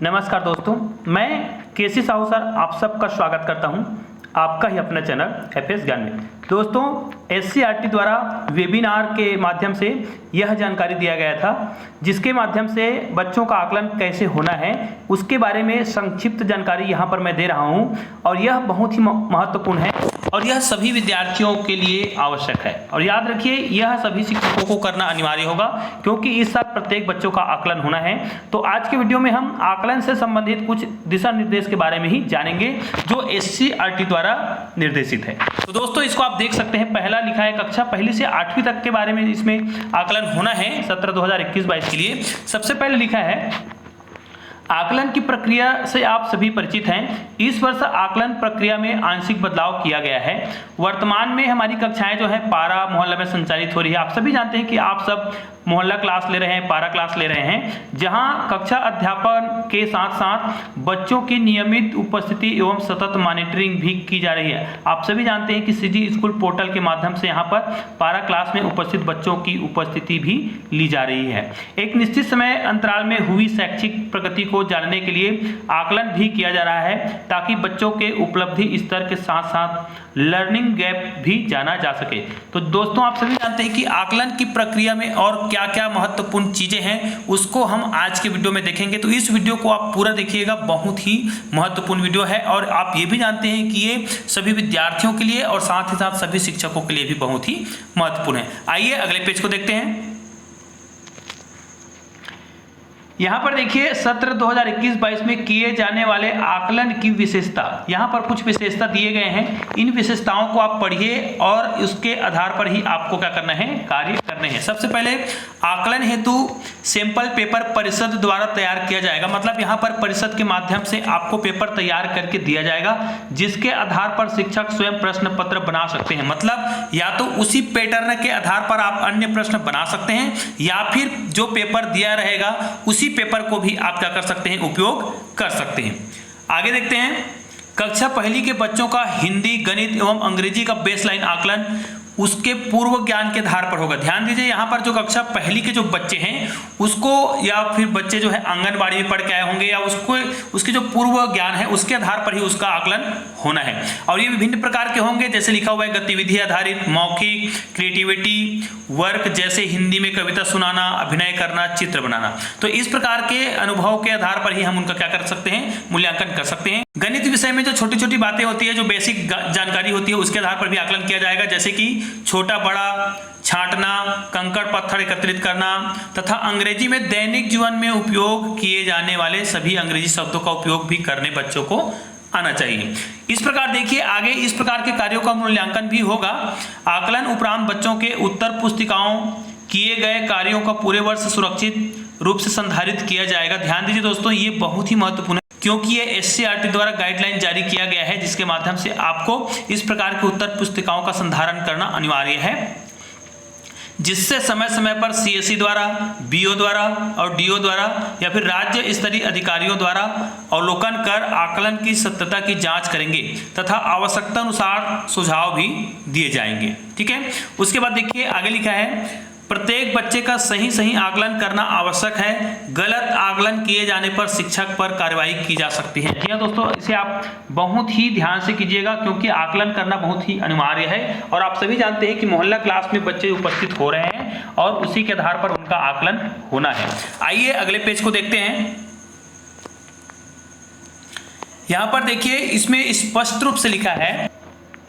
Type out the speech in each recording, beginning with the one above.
नमस्कार दोस्तों, मैं केसी साहू सर आप सबका स्वागत करता हूं आपका ही अपना चैनल एफएस ज्ञान में। दोस्तों, एससीईआरटी द्वारा वेबिनार के माध्यम से यह जानकारी दिया गया था, जिसके माध्यम से बच्चों का आकलन कैसे होना है उसके बारे में संक्षिप्त जानकारी यहां पर मैं दे रहा हूं और यह बहुत ही महत्वपूर्ण है और यह सभी विद्यार्थियों के लिए आवश्यक है। और याद रखिए, यह सभी शिक्षकों को करना अनिवार्य होगा क्योंकि इस साल प्रत्येक बच्चों का आकलन होना है। तो आज के वीडियो में हम आकलन से संबंधित कुछ दिशा निर्देश के बारे में ही जानेंगे जो एससीईआरटी द्वारा निर्देशित है। तो दोस्तों, इसको आप देख सकते हैं, पहला लिखा है कक्षा पहली से 8वीं तक के बारे में इसमें आकलन होना है सत्र 2021-22 के लिए। सबसे पहले लिखा है आकलन की प्रक्रिया से आप सभी परिचित हैं। इस वर्ष आकलन प्रक्रिया में आंशिक बदलाव किया गया है। वर्तमान में हमारी कक्षाएं जो है पारा मोहल्ला में संचालित हो रही है। आप सभी जानते हैं कि आप सब मोहल्ला क्लास ले रहे हैं, पारा क्लास ले रहे हैं, जहां कक्षा अध्यापन के साथ साथ बच्चों की नियमित उपस्थिति एवं सतत मॉनिटरिंग भी की जा रही है। आप सभी जानते हैं कि सीजी स्कूल पोर्टल के माध्यम से यहां पर पारा क्लास में उपस्थित बच्चों की उपस्थिति भी ली जा रही है। एक निश्चित समय अंतराल में हुई शैक्षिक प्रगति को जानने के लिए आकलन भी किया जा रहा है ताकि बच्चों के उपलब्धि स्तर के साथ साथ लर्निंग गैप भी जाना जा सके। तो दोस्तों, आप सभी जानते हैं कि आकलन की प्रक्रिया में और क्या क्या महत्वपूर्ण चीजें हैं उसको हम आज के वीडियो में देखेंगे। तो इस वीडियो को आप पूरा देखिएगा, बहुत ही महत्वपूर्ण वीडियो है और आप ये भी जानते हैं कि ये सभी विद्यार्थियों के लिए और साथ ही साथ सभी शिक्षकों के लिए भी बहुत ही महत्वपूर्ण है। आइए अगले पेज को देखते हैं। यहां पर देखिए, सत्र 2021-22 में किए जाने वाले आकलन की विशेषता, यहां पर कुछ विशेषता दिए गए हैं। इन विशेषताओं को आप पढ़िए और उसके आधार पर ही आपको क्या करना है, कार्य करने हैं। सबसे पहले आकलन हेतु सैंपल पेपर परिषद द्वारा तैयार किया जाएगा। मतलब यहां पर परिषद के माध्यम से आपको पेपर तैयार करके दिया जाएगा, जिसके आधार पर शिक्षक स्वयं प्रश्न पत्र बना सकते हैं। मतलब या तो उसी पैटर्न के आधार पर आप अन्य प्रश्न बना सकते हैं या फिर जो पेपर दिया रहेगा उसी पेपर को भी आप क्या कर सकते हैं, उपयोग कर सकते हैं। आगे देखते हैं, कक्षा पहली के बच्चों का हिंदी, गणित एवं अंग्रेजी का बेसलाइन आकलन उसके पूर्व ज्ञान के आधार पर होगा। ध्यान दीजिए, यहाँ पर जो कक्षा पहली के जो बच्चे हैं उसको या फिर बच्चे जो है आंगनबाड़ी में पढ़ के आए होंगे या उसको उसके जो पूर्व ज्ञान है उसके आधार पर ही उसका आकलन होना है। और ये विभिन्न प्रकार के होंगे, जैसे लिखा हुआ है गतिविधि आधारित, मौखिक, क्रिएटिविटी वर्क, जैसे हिंदी में कविता सुनाना, अभिनय करना, चित्र बनाना। तो इस प्रकार के अनुभव के आधार पर ही हम उनका क्या कर सकते हैं, मूल्यांकन कर सकते हैं। गणित विषय में जो छोटी छोटी बातें होती है, जो बेसिक जानकारी होती है, उसके आधार पर भी आकलन किया जाएगा, जैसे कि छोटा बड़ा छांटना, कंकड़ पत्थर एकत्रित करना तथा अंग्रेजी में दैनिक जीवन में उपयोग किए जाने वाले सभी अंग्रेजी शब्दों का उपयोग भी करने बच्चों को आना चाहिए। इस प्रकार देखिए, आगे इस प्रकार के कार्यों का मूल्यांकन भी होगा। आकलन उपरांत बच्चों के उत्तर पुस्तिकाओं किए गए कार्यों का पूरे वर्ष सुरक्षित रूप से संधारित किया जाएगा। ध्यान दीजिए दोस्तों, ये बहुत ही महत्वपूर्ण है क्योंकि ये एससीईआरटी द्वारा गाइडलाइन जारी किया गया है, जिसके माध्यम से आपको इस प्रकार की उत्तर पुस्तिकाओं का संधारण करना अनिवार्य है, जिससे समय समय पर सीएसई द्वारा, बीओ द्वारा और डीओ द्वारा या फिर राज्य स्तरीय अधिकारियों द्वारा अवलोकन कर आकलन की सत्यता की जांच करेंगे तथा आवश्यकता अनुसार सुझाव भी दिए जाएंगे। ठीक है। उसके बाद देखिए, आगे लिखा है प्रत्येक बच्चे का सही आकलन करना आवश्यक है। गलत आकलन किए जाने पर शिक्षक पर कार्रवाई की जा सकती है। जी हाँ दोस्तों, इसे आप बहुत ही ध्यान से कीजिएगा क्योंकि आकलन करना बहुत ही अनिवार्य है और आप सभी जानते हैं कि मोहल्ला क्लास में बच्चे उपस्थित हो रहे हैं और उसी के आधार पर उनका आकलन होना है। आइए अगले पेज को देखते हैं। यहां पर देखिए, इसमें स्पष्ट रूप से लिखा है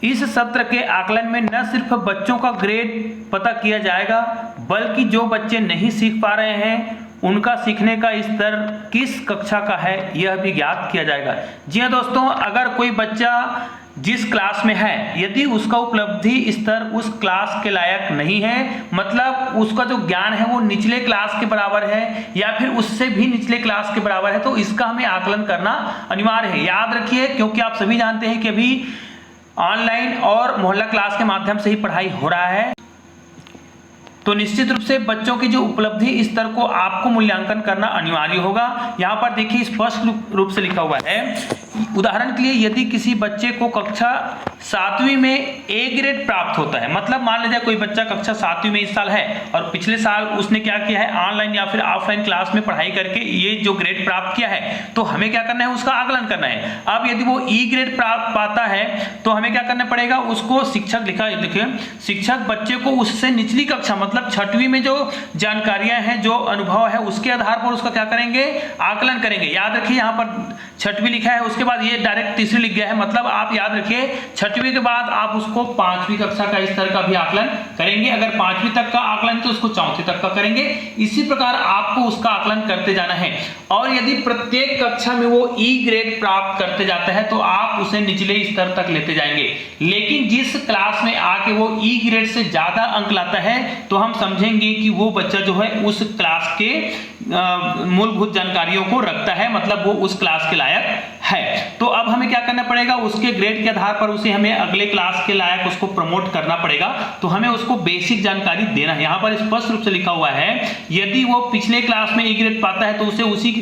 इस सत्र के आकलन में न सिर्फ बच्चों का ग्रेड पता किया जाएगा बल्कि जो बच्चे नहीं सीख पा रहे हैं उनका सीखने का स्तर किस कक्षा का है यह भी ज्ञात किया जाएगा। जी हाँ दोस्तों, अगर कोई बच्चा जिस क्लास में है यदि उसका उपलब्धि स्तर उस क्लास के लायक नहीं है, मतलब उसका जो ज्ञान है वो निचले क्लास के बराबर है या फिर उससे भी निचले क्लास के बराबर है, तो इसका हमें आकलन करना अनिवार्य है। याद रखिए, क्योंकि आप सभी जानते हैं कि अभी ऑनलाइन और मोहल्ला क्लास के माध्यम से ही पढ़ाई हो रहा है, तो निश्चित रूप से बच्चों की जो उपलब्धि स्तर को आपको मूल्यांकन करना अनिवार्य होगा। यहाँ पर देखिए स्पष्ट रूप से लिखा हुआ है, उदाहरण के लिए यदि किसी बच्चे को कक्षा 7वीं में ए ग्रेड प्राप्त होता है, मतलब मान लीजिए कोई बच्चा कक्षा 7वीं में इस साल है और पिछले साल उसने क्या किया है, ऑनलाइन या फिर ऑफलाइन क्लास में पढ़ाई करके ये जो ग्रेड प्राप्त किया है, तो हमें क्या करना है, उसका आकलन करना है। अब यदि वो ई ग्रेड प्राप्त पाता है तो हमें क्या करना पड़ेगा, उसको शिक्षक लिखा है, देखिए शिक्षक बच्चे को उससे निचली कक्षा मतलब 6वीं में जो जानकारियां हैं, जो अनुभव है, उसके आधार पर उसका क्या करेंगे, आकलन करेंगे। याद रखिए यहाँ पर 6वीं लिखा है, उसके बाद ये डायरेक्ट तीसरी लिख गया है, मतलब आप याद रखिए 6वीं के बाद आप उसको 5वीं कक्षा का स्तर का भी आकलन करेंगे। अगर 5वीं तक का आकलन तो उसको 4वीं तक का करेंगे। इसी प्रकार आपको उसका आकलन करते जाना है। और यदि प्रत्येक कक्षा में वो ई ग्रेड प्राप्त करते जाता है तो आप उसे निचले स्तर तक लेते जाएंगे। लेकिन जिस क्लास में आके वो ई ग्रेड से ज्यादा अंक लाता है तो हम समझेंगे कि वो बच्चा जो है उस क्लास के मूलभूत जानकारियों को रखता है, मतलब वो उस क्लास के लायक है। तो अब हमें क्या करना पड़ेगा, उसके ग्रेड के आधार पर उसे हमें अगले क्लास के लायक उसको प्रमोट करना पड़ेगा। तो हमें उसको बेसिक जानकारी देना है। यहाँ पर स्पष्ट रूप से लिखा हुआ है, यदि वो पिछले क्लास में ई ग्रेड पाता है तो उसे उसी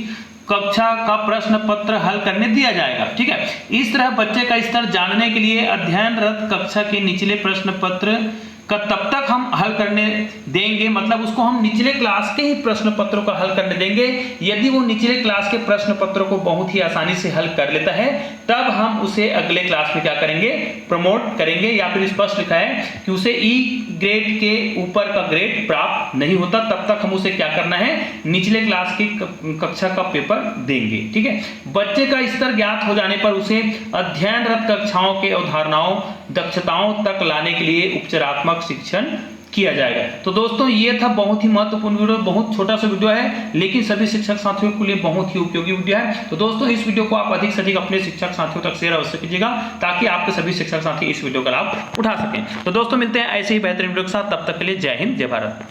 कक्षा का प्रश्न पत्र हल करने दिया जाएगा। ठीक है, इस तरह बच्चे का स्तर जानने के लिए अध्ययनरत कक्षा के निचले प्रश्न पत्र का तब तक हम हल करने देंगे, मतलब उसको हम निचले क्लास के ही प्रश्न पत्रों का हल करने देंगे। यदि वो निचले क्लास के प्रश्न पत्रों को बहुत ही आसानी से हल कर लेता है तब हम उसे अगले क्लास में क्या करेंगे, प्रमोट करेंगे। या फिर स्पष्ट लिखा है कि उसे ई ग्रेड के ऊपर का ग्रेड प्राप्त नहीं होता, तब तक हम उसे क्या करना है, निचले क्लास की कक्षा का पेपर देंगे। ठीक है, बच्चे का स्तर ज्ञात हो जाने पर उसे अध्ययनरत कक्षाओं के अवधारणाओं दक्षताओं तक लाने के लिए उपचारात्मक शिक्षण किया जाएगा। तो दोस्तों ये था बहुत ही महत्वपूर्ण वीडियो, बहुत छोटा सा वीडियो है लेकिन सभी शिक्षक साथियों के लिए बहुत ही उपयोगी वीडियो है। तो दोस्तों इस वीडियो को आप अधिक से अधिक अपने शिक्षक साथियों तक शेयर अवश्य कीजिएगा ताकि आपके सभी शिक्षक साथी इस वीडियो का लाभ उठा सकें। तो दोस्तों मिलते हैं ऐसे ही बेहतरीन वीडियो के साथ, तब तक के लिए जय हिंद जय भारत।